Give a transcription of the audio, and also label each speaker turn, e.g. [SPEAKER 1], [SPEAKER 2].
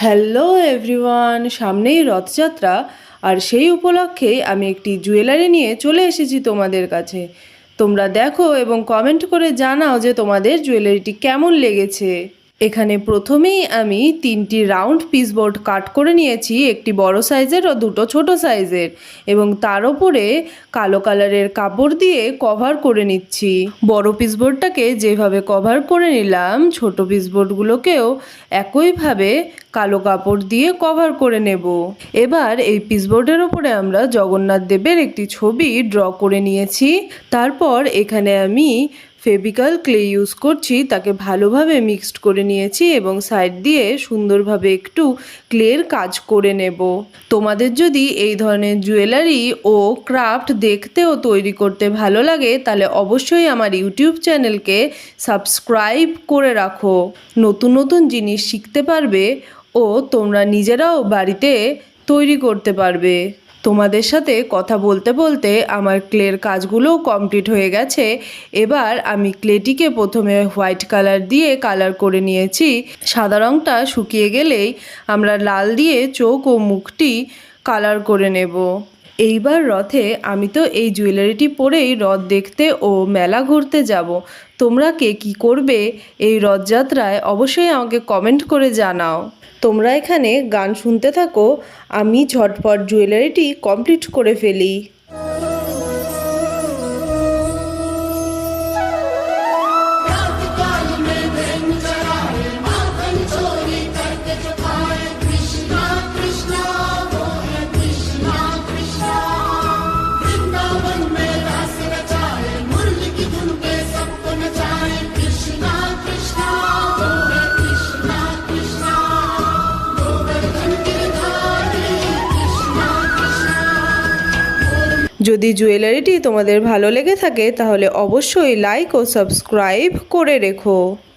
[SPEAKER 1] Hello everyone, সামনেই রথযাত্রা আর সেই উপলক্ষে আমি একটি জুয়েলারি নিয়ে চলে এসেছি তোমাদের কাছে। তোমরা দেখো এবং কমেন্ট করে জানাও যে তোমাদের জুয়েলারিটি কেমন লেগেছে। এখানে প্রথমেই আমি 3টি রাউন্ড পিসবোর্ড কাট করে নিয়েছি, একটি বড় সাইজের ও দুটো ছোট সাইজের, এবং তার উপরে কালো কালারের কাপড় দিয়ে কভার করে নিচ্ছি। বড় পিসবোর্ডটাকে যেভাবে কভার করে নিলাম, ছোট পিসবোর্ডগুলোকেও একইভাবে কালো কাপড় দিয়ে কভার করে নেব। এবার এই পিসবোর্ডের ওপরে আমরা জগন্নাথ দেবের একটি ছবি ড্র করে নিয়েছি। তারপর এখানে আমি ফেভিকল ক্লে ইউজ করছি, তাকে ভালোভাবে মিক্সড করে নিয়েছি এবং সাইড দিয়ে সুন্দরভাবে একটু ক্লের কাজ করে নেব। তোমাদের যদি এই ধরনের জুয়েলারি ও ক্রাফট দেখতে ও তৈরি করতে ভালো লাগে তাহলে অবশ্যই আমার ইউটিউব চ্যানেলকে সাবস্ক্রাইব করে রাখো। নতুন নতুন জিনিস শিখতে পারবে ও তোমরা নিজেরাও বাড়িতে তৈরি করতে পারবে। তোমাদের সাথে কথা বলতে বলতে আমার ক্লের কাজগুলোও কমপ্লিট হয়ে গেছে। এবার আমি ক্লেটিকে প্রথমে হোয়াইট কালার দিয়ে কালার করে নিয়েছি। সাদা রঙটা শুকিয়ে গেলেই আমরা লাল দিয়ে চোখ ও মুখটি কালার করে নেব। এইবার রথে আমি তো এই জুয়েলারিটি পরেই রথ দেখতে ও মেলা ঘুরতে যাব। তোমরা কে কী করবে এই রথযাত্রায় অবশ্যই আমাকে কমেন্ট করে জানাও। তোমরা এখানে গান শুনতে থাকো, আমি ঝটপট জুয়েলারিটি কমপ্লিট করে ফেলি। যদি জুয়েলারিটি তোমাদের ভালো লেগে থাকে তাহলে অবশ্যই লাইক ও সাবস্ক্রাইব করে রেখো।